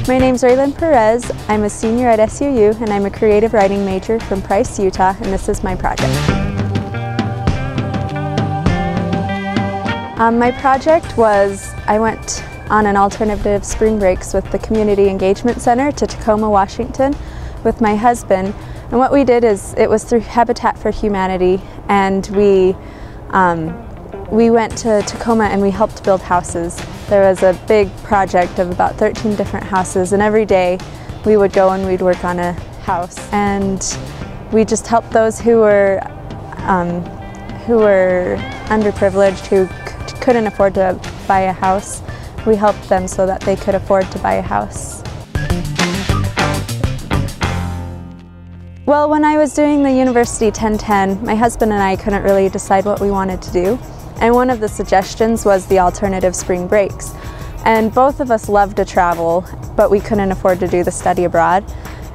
My name's RaeLynn Perez. I'm a senior at SUU and I'm a creative writing major from Price, Utah, and this is my project. My project was, I went on an alternative spring breaks with the Community Engagement Center to Tacoma, Washington with my husband. And what we did is, it was through Habitat for Humanity, and we went to Tacoma and we helped build houses. There was a big project of about 13 different houses, and every day we would go and we'd work on a house. And we just helped those who were underprivileged, who couldn't afford to buy a house. We helped them so that they could afford to buy a house. Well, when I was doing the University 1010, my husband and I couldn't really decide what we wanted to do. And one of the suggestions was the alternative spring breaks. And both of us loved to travel, but we couldn't afford to do the study abroad.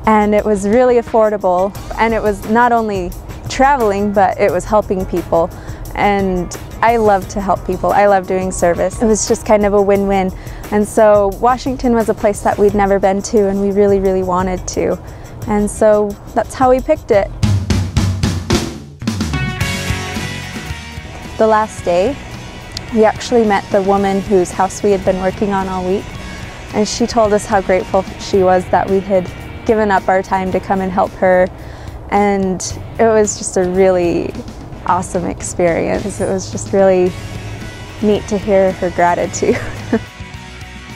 And it was really affordable, and it was not only traveling, but it was helping people. And I love to help people. I love doing service. It was just kind of a win-win. And so Washington was a place that we'd never been to, and we really, really wanted to. And so that's how we picked it. The last day, we actually met the woman whose house we had been working on all week, and she told us how grateful she was that we had given up our time to come and help her. And it was just a really awesome experience. It was just really neat to hear her gratitude.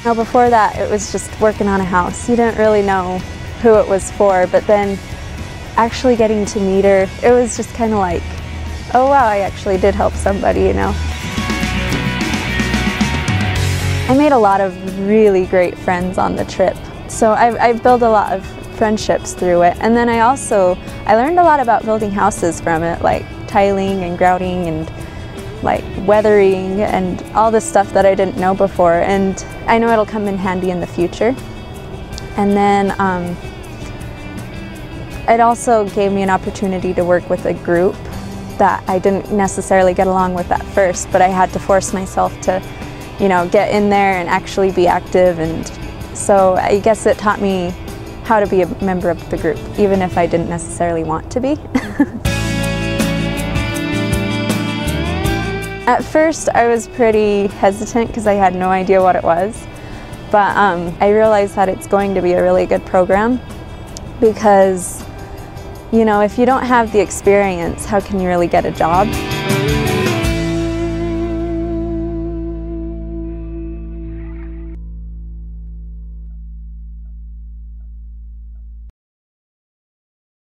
Now, before that, it was just working on a house. You didn't really know who it was for, but then actually getting to meet her, it was just kind of like, oh wow, I actually did help somebody, you know. I made a lot of really great friends on the trip. So I've built a lot of friendships through it. And then I learned a lot about building houses from it, like tiling and grouting and like weathering and all this stuff that I didn't know before. And I know it'll come in handy in the future. And then it also gave me an opportunity to work with a group that I didn't necessarily get along with at first, but I had to force myself to, you know, get in there and actually be active. And so I guess it taught me how to be a member of the group, even if I didn't necessarily want to be. At first I was pretty hesitant because I had no idea what it was, but I realized that it's going to be a really good program because, you know, if you don't have the experience, how can you really get a job?